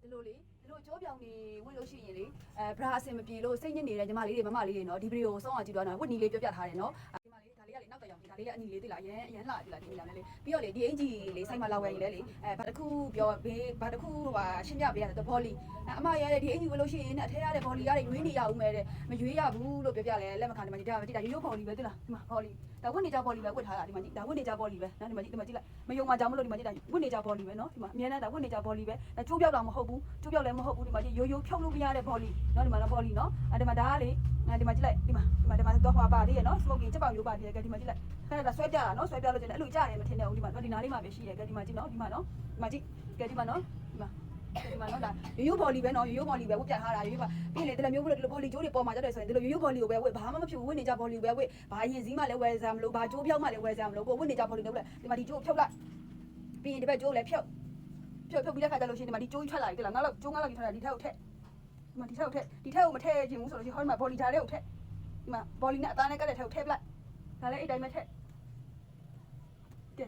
ဒီလိုကြောပြောင်နေဝတ်လို့ရှိရင်လေဘရာအစင်မပြေလို့စိတ်ညစ်နေတဲ့ညီမလေးတွေမမလေးတွေနော်ဒီဗီဒီယိုကိုစောင့်အောင်ကြည့်တော့နော်ဝတ်နီလေးပြပြထားတယ်နော်ဒီမှာလေဒါလေးကလေနောက်တရောင်ဒါလေးကအနီလေးသိလားရမ်းလာပြီလားဒီလားလေပြီးတော့လေဒီအင်ဂျီလေးစိုက်မလောက်ရည်လေဘာတစ်ခုပြောဘေးဘာတစ်ခုဟာရှင်းပြပေးရတယ်ဘောလီအမရတဲ့ဒီအင်ဂျီဝတ်လို့ရှိရင်အထဲရတဲ့ဘောလီကတွေရွေးနေရအောင်မဲ့တဲ့မရွေးရဘူးလို့ပြပြလဲလက်မခံဒီမှာကြည့်ဒါရိုးဘောလီပဲသိလားဒီမှာဘောလီဒါဝတ်နေကြဘောလီပဲဝတ်ထားတာဒီမှာကြည့်ဒါဝတ်နေကြဘောလီပဲနော်ဒီမှာကြည့်လိုက်မယုံမှကြောင်မလို့ဒီမှာကြည့်ဒါဝတ်နေကြဘောလီပဲနော်ဒီမှာအများနဲ့ဒါဝတ်နေကြဘောလီပဲဒါကျိုးပြောက်တော့မဟုတ်ဘူးကျိုးပြောက်လည်းမဟုတ်ဘူးဒီမှာကြည့်ရိုးဖြုတ်လို့မရတဲ့ဘောလီနော်ဒီမှာဘောလီနော်ဒီမှာဒါကလေဒီမှာကြည့်လိုက်ဒီမှာတော့ဟွာပါသေးရနော် smoking ချက်ပေါင်ရိုးပါသေးတယ်ကဲဒီမှာကြည့်လိုက်ခဏဒါဆွဲပြတာနော်ဆွဲပြလို့ကျင်အဲ့လိုကြားတယ်မထင်နဲ့ဦးဒီမှာဒီနားလေးမှာပဲရှိတယ်ကဲဒီမှာကြည့်နော်ဒီမှာနော်ဒီမှာကြည့်ကဲဒီမှာနော်ဒီမှာနော်ဒါရိုးဘော်လီပဲနော်ရိုးဘော်လီပဲဝတ်ပြထားတာရိုးပါပြီးလေဒီလိုမျိုးဒီလိုဘော်လီကျိုးတွေပေါ်မှာကြတယ်ဆိုရင်ဒီလိုရိုးဘော်လီကိုပဲဝတ်ဘာမှမဖြစ်ဘူးဝတ်နေကြဘော်လီကိုပဲဝတ်ဘာရင်စည်းမှလည်းဝယ်စရာမလိုဘာကျိုးဖြောက်မှလည်းဝယ်စရာမလိုကိုဝတ်နေကြဘော်လီတော့လေဒီမှာဒီကျိုးဖြုတ်လိုက်ပြီးရင်ဒီဘက်ကျိုးလည်းဖြုတ်ပြီးတဲ့ခါကျလို့ရှိရင်ဒီမှာဒီကျိုးကြီးထွက်လာပြီလားငါတော့ကျိုးငါတော့ကြီးထွက်လာဒီထက်ကိုထက်ဒီမှာဒီထက်ကိုမထည့်ခြင်းဘူးဆိုလို့ရှိရင်ဟောဒီမှာဘော်လီထားတဲ့ကိုထက်ဒီမှာဘော်လီနဲ့အသားနဲ့ကတ်တဲ့ထက်ကိုထည့်ပလိုက်ဒါလည်းအဲ့တိုင်းပဲထက်ကဲ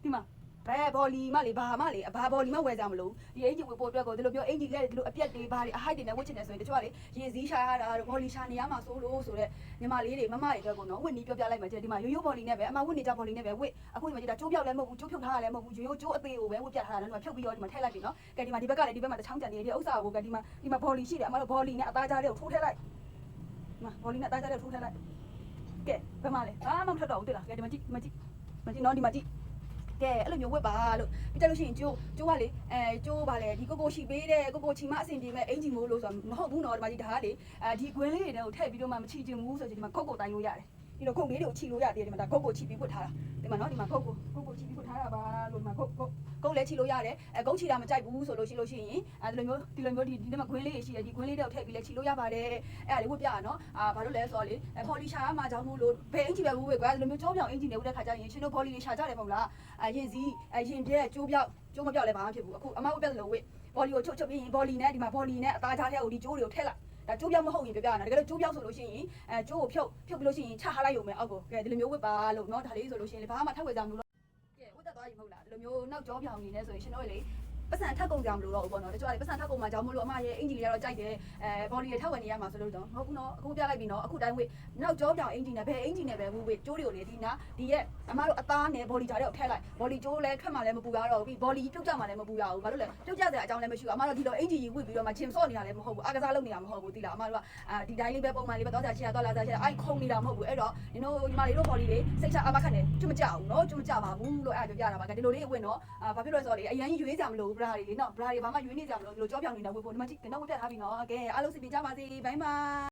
ဒီမှာဘယ်ဘော်လီမလေးဘာမလေးဘာဘော်လီမဝယ်ကြမလို့ဒီအင်ဂျီဝယ်ပို့အတွက်ကိုဒီလိုပြောအင်ဂျီလည်းဒီလိုအပြက်တွေဘာတွေအဟိုက်တွေနဲ့ဝတ်ချင်တယ်ဆိုရင်တချို့ကလေရေစည်းရှာရတာတို့ဘော်လီရှာနေရမှာဆိုလို့ဆိုတော့ညီမလေးတွေမမတွေအတွက်ကိုနော်ဝတ်နီးပြောပြလိုက်မှကျဒီမှာရိုးဘော်လီနဲ့ပဲအမဝတ်နေကြဘော်လီနဲ့ပဲဝတ်အခုဒီမှာကြည့်တာကျိုးပြောက်လည်းမဟုတ်ဘူးကျိုးဖြုတ်ထားတာလည်းမဟုတ်ဘူးရိုးကျိုးအသေးကိုပဲဝတ်ပြထားတာနော်ဒီမှာဖြုတ်ပြီးတော့ဒီမှာထည့်လိုက်ပြီနော်ကဲဒီမှာဒီဘက်ကလည်းဒီဘက်မှာတစ်ချောင်းကြံနေတယ်ဥစ္စာကိုကဒီမှာဘော်လီရှိတယ်အမတို့ဘော်လီနဲ့အသားကြားလေးကိုထိုးထည့်လိုက်ဒီမှာဘော်လီနဲ့အသားကြားလေးကိုထိုးထည့်လိုက်ကဲဘယ်မှာလဲဘာမှမထွက်တော့ဘူးတွေ့လားကဲဒီမှာကြည့်နော်ဒီမှာကြည့်ကဲအဲ့လိုမျိုးဝတ်ပါလို့ပြီးကြလို့ရှိရင်ကျိုးကလေကျိုးပါလေဒီကိုရှိပေးတဲ့ကိုချီမအဆင်ပြေမဲ့အင်ဂျီမိုးလို့ဆိုတာမဟုတ်ဘူးနော်ဒီမှာဒီဒါကလေဒီခွင်းလေးတွေကိုထည့်ပြီးတော့မှမချီချင်ဘူးဆိုရင်ဒီမှာခုတ်ကိုတိုင်းလို့ရတယ်ဒီလိုခုတ်လေးတွေကိုချီလို့ရတယ်ဒီမှာဒါခုတ်ကိုချီပြီးဖွတ်ထားတာဒီမှာနော်ဒီမှာခုတ်ကိုချီပြီးဖွတ်ထားတာပါလို့ဒီမှာခုတ်လည်းချီလို့ရတယ်ကုန်းချီတာမကြိုက်ဘူးဆိုလို့ရှိရင်ဒီလိုမျိုးဒီမှာခွင်းလေးတွေရှိတယ်ဒီခွင်းလေးတွေကိုထည့်ပြီးလည်းချီလို့ရပါတယ်အဲ့ဒါလေးဝတ်ပြရနော်ဘာလို့လဲဆိုတော့လေပေါ်လီရှာရမှာကြောင့်မို့လို့ဘယ်အင်ဂျီပဲဝတ်ကွာဒီလိုမျိုးကြောပြောင်အင်ဂျီနဲ့ဝတ်တဲ့ခါကျရင်ရှင်တို့ပေါ်လီတွေရှာကြတယ်ပေါ့လားရင်စည်းရင်ပြဲကျိုးမပြောက်လည်းဘာမှဖြစ်ဘူးအခုအမဝတ်ပြတယ်လို့ဝတ်ပေါ်လီကိုချုပ်ပြီးရင်ပေါ်လီနဲ့ဒီမှာပေါ်လီနဲ့အသားကြားထဲကိုဒီကျိုးတွေကိုထည့်လိုက်ဒါကျိုးပြောက်မဟုတ်ရင်ပြပြတာတကယ်လို့ကျိုးပြောက်ဆိုလို့ရှိရင်ကျိုးကိုဖြုတ်ပြီးလို့ရှိရင်ချထားလိုက်ရုံပဲအောက်ကိုကဲဒီလိုမျိုးဝတ်ပါလို့เนาะဒါလေးဆိုလို့ရှိရင်ဘာမှထပ်ဝယ်ကြမလို့ကဲဝတ်သက်သွားပြီမဟုတ်လားဒီလိုမျိုးနောက်ကြောပြောင်နေနေဆိုရင်ရှင်တို့လေပတ်စံထပ်ကုန်ကြမလို့တော့ဘူးပေါ့နော်တချို့ကပတ်စံထပ်ကုန်မှကြောင်းမလို့အမရဲ့အင်ဂျီလေးကတော့ကြိုက်တယ်ဘော်လီတွေထပ်ဝင်နေရမှာဆိုလို့တော့မဟုတ်ဘူးနော်အခုပြလိုက်ပြီနော်အခုတိုင်းဝေးနောက်ကြောပြောင်အင်ဂျီနဲ့ဘယ်အင်ဂျီနဲ့ပဲဝေးကျိုးတွေကိုလေဒီရဲ့အမတို့အသားနဲ့ဘော်လီဂျာတွေကိုထည့်လိုက်ဘော်လီကျိုးလဲထွက်မှလည်းမပူရတော့ဘူးဘော်လီပြုတ်ကြမှလည်းမပူရဘူးဘာလို့လဲပြုတ်ကြတဲ့အကြောင်းလည်းမရှိဘူးအမတို့ဒီလိုအင်ဂျီကြီးဝေးပြီးတော့မှဂျင်ဆော့နေတာလည်းမဟုတ်ဘူးအားကစားလုပ်နေတာမဟုတ်ဘူးသိလားအမတို့ကဒီတိုင်းလေးပဲပုံမှန်လေးပဲသွားကြချင်သွားလာကြချင်အိုက်ခုံနေတာမဟုတ်ဘူးအဲ့တော့ညီတို့ညီမလေးတို့ဘော်လီတွေစိတ်ချအမခတ်နေကျွတ်မကြဘူးနော်ကျွတ်မကြပါဘူးလို့အဲ့ဒါပြောပြတာပါကဒီလိုလေးဝင့်တော့ဘာဖြစ်လို့ဆိုတော့လေအရင်ရွေးကြမလို့ဘရာတွေနော်ဘရာတွေဘာမှရွေးနေကြမလို့ဒီလိုကြောပြောင်နေတာဝေးဖို့ဒီမှာကြည့်ကတော့ဝတ်ပြထားပြီနော်ကဲအားလုံးစီပြကြပါစေဘိုင်းပါ